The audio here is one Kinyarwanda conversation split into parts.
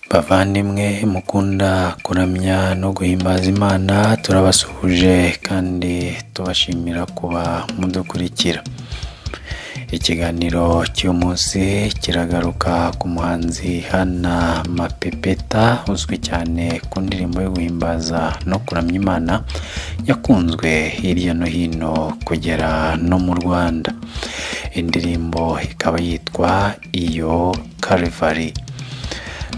Bavandimwe mukunda kuramya no guhimbaza Imana, turabasuhuje kandi tubashimira kuba mudukurikira. Ikiganiro cy'uyu munsi kiragaruka ku muhanzi Hana Mapepeta uzwi cyane ku ndirimbo yo guhimbaza no kuramya Imana yakunzwe hirya no hino kugera no mu Rwanda. Indirimbo ikaba yitwa Iyo Calvary.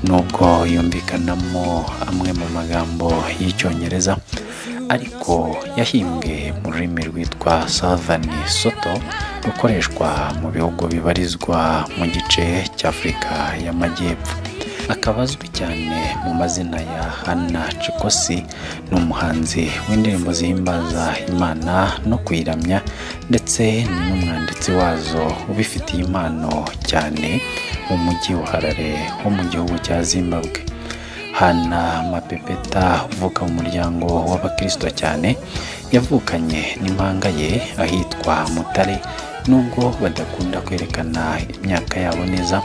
Nubwo yumvikanamo amwe mu magambo y'Icyongereza, ariko yahimbwe mu rurimi rwitwa Southern Soto rukoreshwa mu bihugu bibarizwa mu gice cy'Afurika y'Amajyepfo. Akaba azwi cyane mu mazina ya Hana Chikosi. Ni umuhanzi w'indirimbo zihimbaza Imana no kuyiramya, ndetse ni n'umwanditsi wazo ubifitiye impano cyane mu mujyi wa Harare wo mu gihugu cya Zimbabwe. Hana Mapepeta uvuka mu muryango w'Abakristo cyane, yavukanye n'impanga ye ahitwa Mutare. Nubwo badakunda kwerekana imyaka yabo neza,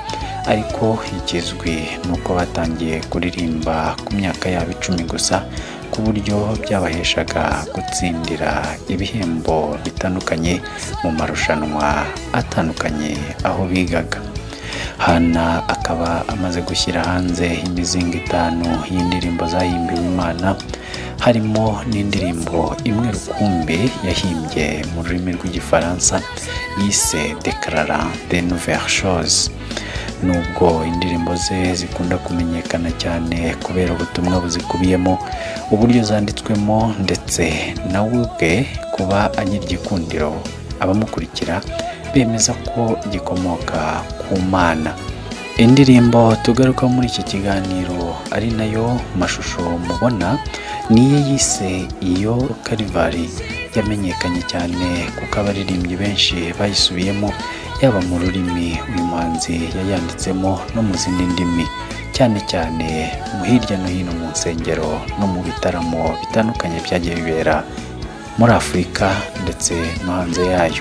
ariko ikizwi nuko batangiye kuririmba ku myaka yabo 10 gusa, ku buryo byabaheshaga gutsindira ibihembo bitandukanye mu marushanwa atandukanye aho bigaga. Hana akaba amaze gushyira hanze imizingo 5 y'indirimbo zahimbiwe Imana, harimo n'indirimbo imwe rukumbi yahimbye mu rurimi rw'Igifaransa yise Declarant de Nouvelles Choses. Nubwo indirimbo ze zikunda kumenyekana cyane kubera ubutumwa buzikubiyemo, uburyo zanditswemo, ndetse nawe ubwe kuba agira igikundiro, abamukurikira bemeza ko gikomoka ku Mana. Indirimbo tugaruka muri iki kiganiro ari nayo mashusho mubona niyo yise Iyo Calvary. Yamenyekanye cyane kuko abaririmbyi benshi bayisubiyemo, yaba mu rurimi uyu muhanzi yayanditsemo no mu zindi ndimi, cyane cyane mu hirya no hino mu nsengero no mu bitaramo bitandukanye byagiye bibera muri Afurika ndetse no hanze yayo.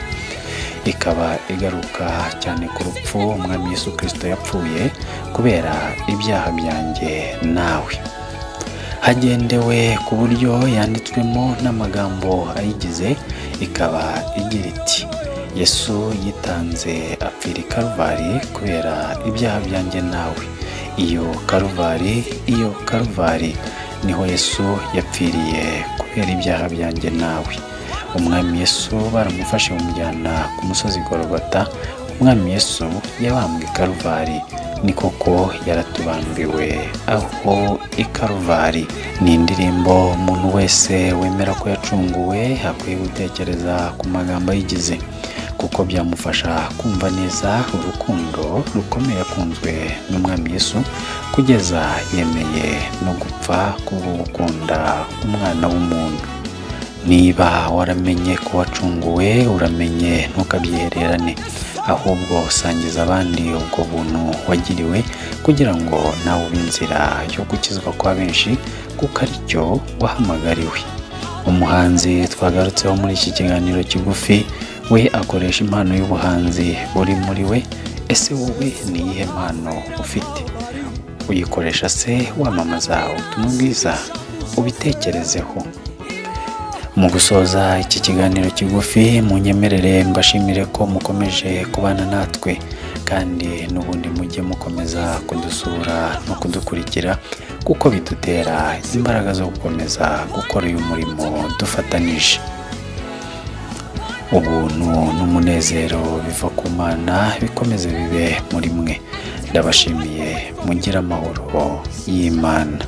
Ikaba igaruka cyane ku rupfu Umwami Yesu Kristo yapfuye kubera ibyaha byanjye nawe. Hagendewe ku buryo yanditswemo n'amagambo ayigize, ikaba igira iti: Yesu yitanze apfira i Calvary kubera ibyaha byanjye nawe. Iyo Calvary niho Yesu yapfiriye kubera ibyaha byanjye nawe. Umwami Yesu baramufashe bamujyana ku musozi Golgotha. Umwami Yesu yabambwe i Calvary, ni koko yaratubambiwe aho i Calvary. Ni indirimbo umuntu wese wemera ko yacunguwe akwiye gutekereza ku magambo ayigize, kuko byamufasha kumva neza urukundo rukomeye yakunzwe n'Umwami Yesu kugeza yemeye no gupfa kubwo gukunda umwana w'umuntu. Niba waramenye ko wacunguwe, uramenye ntukabyihererane, ahubwo sangiza abandi ubwo buntu wagiriwe, kugira ngo nawe ube inzira yo gukizwa kwa benshi, kuko ari cyo wahamagariwe. Umuhanzi twagarutseho muri iki kiganiro kigufi, we akoresha impano y'ubuhanzi buri muri we. Ese wowe ni iyihe mpano ufite? Uyikoresha se wamamaza ubutumwa bwiza? Ubitekerezeho. Mu gusoza iki kiganiro kigufi, munyemerere mbashimire ko mukomeje kubana natwe, kandi n'ubundi mujye mukomeza kudusura no kudukurikira, kuko bidutera imbaraga zo gukomeza gukora uyu murimo dufatanije. Ubuntu n'umunezero biva ku Mana bikomeze bibe muri mwe. Ndabashimiye, mugire amahoro y'Imana.